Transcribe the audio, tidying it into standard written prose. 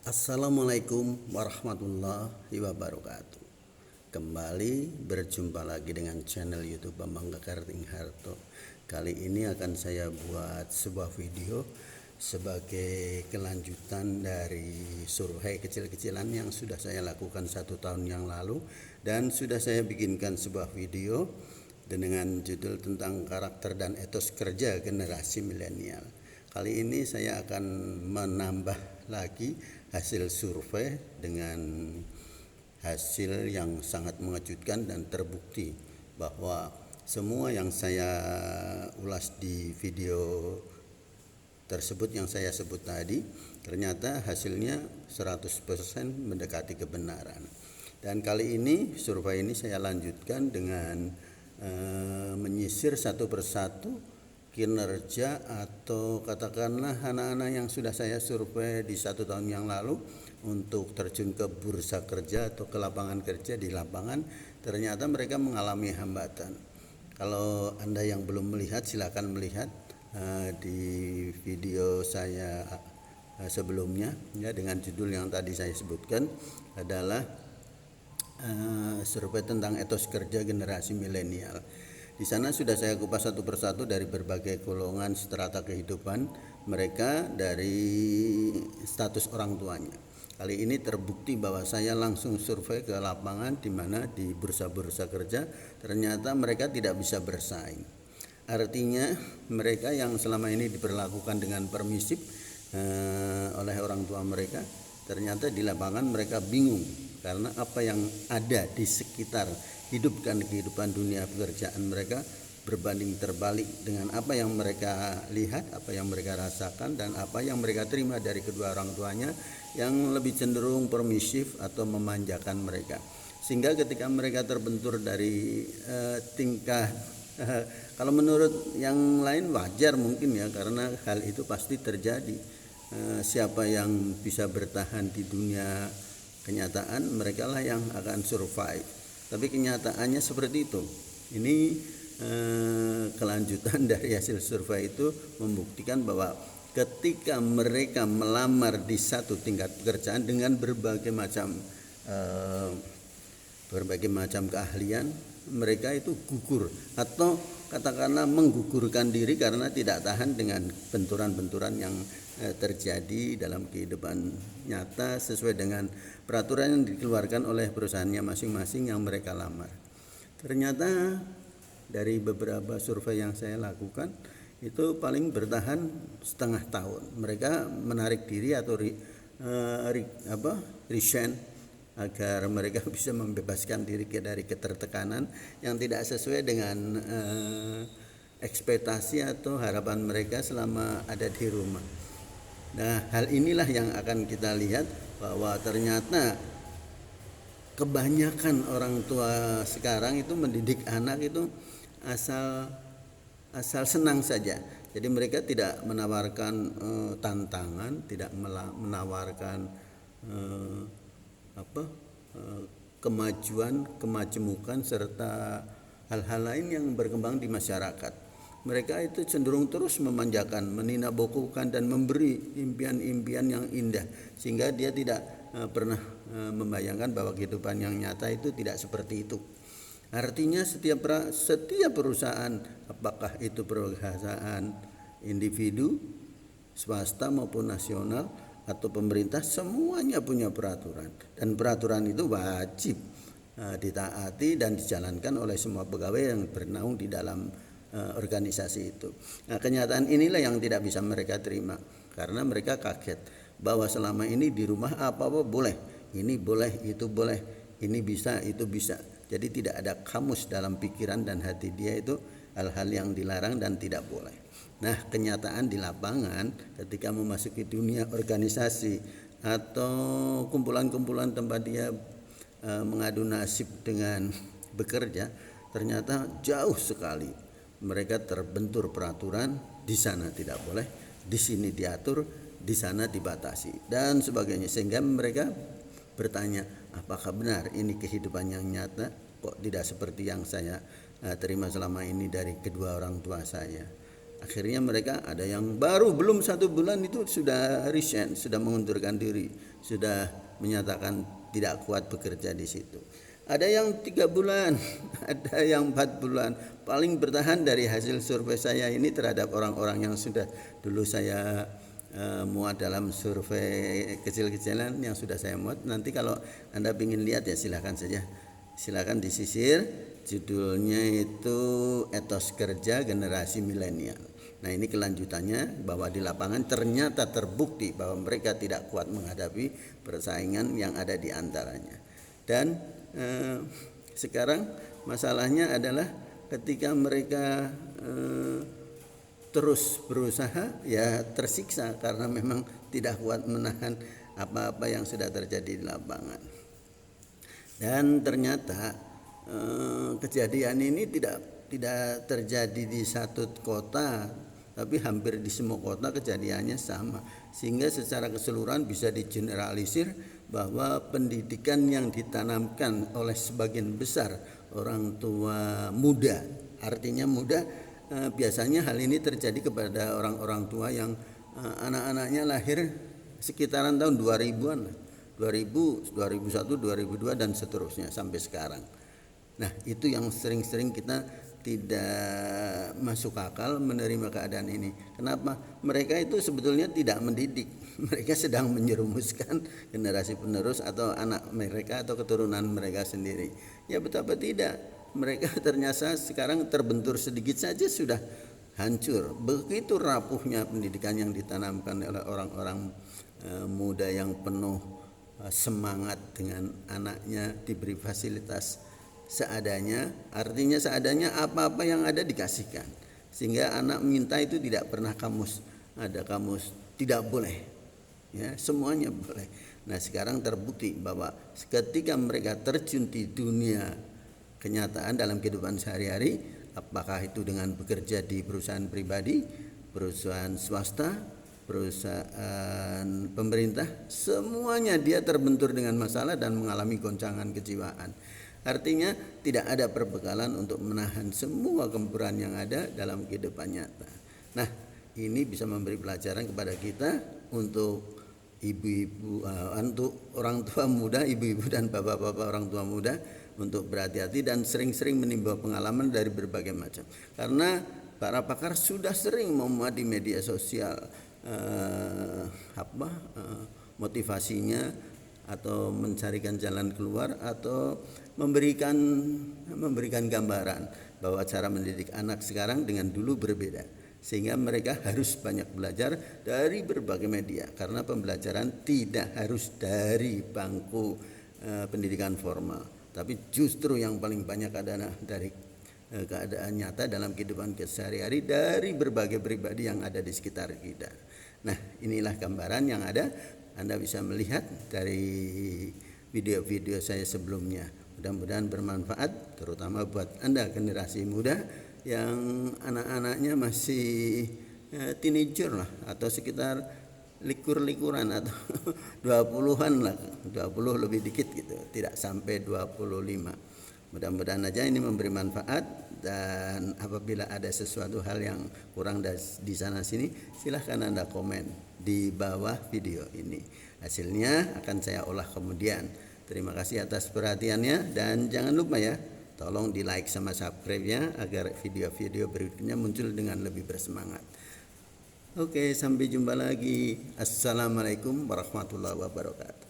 Assalamualaikum warahmatullahi wabarakatuh. Kembali berjumpa lagi dengan channel YouTube Bambang Gakarting Harto. Kali ini akan saya buat sebuah video sebagai kelanjutan dari survei kecil-kecilan yang sudah saya lakukan 1 tahun yang lalu, dan sudah saya bikinkan sebuah video dengan judul tentang karakter dan etos kerja generasi milenial. Kali ini saya akan menambah lagi hasil survei dengan hasil yang sangat mengejutkan dan terbukti bahwa semua yang saya ulas di video tersebut yang saya sebut tadi ternyata hasilnya 100% mendekati kebenaran. Dan kali ini survei ini saya lanjutkan dengan menyisir satu persatu kinerja atau katakanlah anak-anak yang sudah saya survei di 1 tahun yang lalu untuk terjun ke bursa kerja atau ke lapangan kerja. Di lapangan ternyata mereka mengalami hambatan. Kalau Anda yang belum melihat, silakan melihat di video saya sebelumnya ya, dengan judul yang tadi saya sebutkan adalah survei tentang etos kerja generasi milenial. Di sana sudah saya kupas satu persatu dari berbagai golongan strata kehidupan mereka, dari status orang tuanya. Kali ini terbukti bahwa saya langsung survei ke lapangan, di mana di bursa-bursa kerja ternyata mereka tidak bisa bersaing. Artinya mereka yang selama ini diperlakukan dengan permisif oleh orang tua mereka, ternyata di lapangan mereka bingung karena apa yang ada di sekitar kehidupan dunia pekerjaan mereka berbanding terbalik dengan apa yang mereka lihat, apa yang mereka rasakan, dan apa yang mereka terima dari kedua orang tuanya yang lebih cenderung permisif atau memanjakan mereka. Sehingga ketika mereka terbentur dari tingkah kalau menurut yang lain wajar mungkin ya, karena hal itu pasti terjadi. Siapa yang bisa bertahan di dunia kenyataan, mereka lah yang akan survive. Tapi kenyataannya seperti itu. Ini kelanjutan dari hasil survei itu membuktikan bahwa ketika mereka melamar di satu tingkat pekerjaan dengan berbagai macam keahlian, mereka itu gugur atau katakanlah menggugurkan diri karena tidak tahan dengan benturan-benturan yang terjadi dalam kehidupan nyata sesuai dengan peraturan yang dikeluarkan oleh perusahaannya masing-masing yang mereka lamar. Ternyata dari beberapa survei yang saya lakukan itu paling bertahan setengah tahun. Mereka menarik diri atau resign agar mereka bisa membebaskan diri dari ketertekanan yang tidak sesuai dengan ekspektasi atau harapan mereka selama ada di rumah. Nah, hal inilah yang akan kita lihat bahwa ternyata kebanyakan orang tua sekarang itu mendidik anak itu asal senang saja. Jadi mereka tidak menawarkan tantangan, tidak menawarkan kemajuan, kemajemukan serta hal-hal lain yang berkembang di masyarakat. Mereka itu cenderung terus memanjakan, meninabokukan dan memberi impian-impian yang indah, sehingga dia tidak pernah membayangkan bahwa kehidupan yang nyata itu tidak seperti itu. Artinya setiap perusahaan, apakah itu perusahaan individu, swasta maupun nasional atau pemerintah, semuanya punya peraturan, dan peraturan itu wajib ditaati dan dijalankan oleh semua pegawai yang bernaung di dalam organisasi itu. Nah, kenyataan inilah yang tidak bisa mereka terima karena mereka kaget bahwa selama ini di rumah apa-apa boleh, ini boleh, itu boleh, ini bisa, itu bisa. Jadi tidak ada kamus dalam pikiran dan hati dia itu hal-hal yang dilarang dan tidak boleh. Nah, kenyataan di lapangan ketika memasuki dunia organisasi atau kumpulan-kumpulan tempat dia mengadu nasib dengan bekerja, ternyata jauh sekali mereka terbentur peraturan. Di sana tidak boleh, di sini diatur, di sana dibatasi dan sebagainya, sehingga mereka bertanya, apakah benar ini kehidupan yang nyata? Kok tidak seperti yang saya terima selama ini dari kedua orang tua saya? Akhirnya mereka ada yang baru belum 1 bulan itu sudah resign, sudah mengundurkan diri, sudah menyatakan tidak kuat bekerja di situ. Ada yang 3 bulan, ada yang 4 bulan. Paling bertahan dari hasil survei saya ini terhadap orang-orang yang sudah dulu saya muat dalam survei kecil-kecilan yang sudah saya muat. Nanti kalau Anda ingin lihat ya silakan saja, silakan disisir. Judulnya itu Etos Kerja Generasi Milenial. Nah, ini kelanjutannya bahwa di lapangan ternyata terbukti bahwa mereka tidak kuat menghadapi persaingan yang ada di antaranya. Dan sekarang masalahnya adalah ketika mereka terus berusaha ya tersiksa karena memang tidak kuat menahan apa-apa yang sudah terjadi di lapangan. Dan ternyata kejadian ini tidak terjadi di satu kota, tapi hampir di semua kota kejadiannya sama, sehingga secara keseluruhan bisa digeneralisir bahwa pendidikan yang ditanamkan oleh sebagian besar orang tua muda, artinya muda, biasanya hal ini terjadi kepada orang-orang tua yang anak-anaknya lahir sekitaran tahun 2000-an, 2000, 2001, 2002 dan seterusnya sampai sekarang. Nah, itu yang sering-sering kita tidak masuk akal menerima keadaan ini. Kenapa? Mereka itu sebetulnya tidak mendidik. Mereka sedang menjerumuskan generasi penerus atau anak mereka atau keturunan mereka sendiri. Ya betapa tidak. Mereka ternyata sekarang terbentur sedikit saja sudah hancur. Begitu rapuhnya pendidikan yang ditanamkan oleh orang-orang muda yang penuh semangat dengan anaknya diberi fasilitas seadanya, artinya seadanya apa-apa yang ada dikasihkan, sehingga anak minta itu tidak pernah kamus, ada kamus tidak boleh, ya semuanya boleh. Nah, sekarang terbukti bahwa ketika mereka terjun di dunia kenyataan dalam kehidupan sehari-hari, apakah itu dengan bekerja di perusahaan pribadi, perusahaan swasta, perusahaan pemerintah, semuanya dia terbentur dengan masalah dan mengalami goncangan kejiwaan. Artinya tidak ada perbekalan untuk menahan semua gempuran yang ada dalam kehidupan nyata. Nah, ini bisa memberi pelajaran kepada kita untuk ibu-ibu, untuk orang tua muda, ibu-ibu dan bapak-bapak orang tua muda untuk berhati-hati dan sering-sering menimba pengalaman dari berbagai macam. Karena para pakar sudah sering memuat di media sosial motivasinya atau mencarikan jalan keluar atau memberikan gambaran bahwa cara mendidik anak sekarang dengan dulu berbeda, sehingga mereka harus banyak belajar dari berbagai media karena pembelajaran tidak harus dari bangku pendidikan formal, tapi justru yang paling banyak adalah dari keadaan nyata dalam kehidupan sehari-hari dari berbagai pribadi yang ada di sekitar kita. Nah, inilah gambaran yang ada. Anda bisa melihat dari video-video saya sebelumnya. Mudah-mudahan bermanfaat, terutama buat Anda generasi muda yang anak-anaknya masih teenager lah, atau sekitar likur-likuran atau 20-an lah, 20 lebih dikit gitu, tidak sampai 25. Mudah-mudahan aja ini memberi manfaat, dan apabila ada sesuatu hal yang kurang di sana sini, silahkan Anda komen di bawah video ini. Hasilnya akan saya olah kemudian. Terima kasih atas perhatiannya, dan jangan lupa ya, tolong di like sama subscribe ya, agar video-video berikutnya muncul dengan lebih bersemangat. Oke, sampai jumpa lagi. Assalamualaikum warahmatullahi wabarakatuh.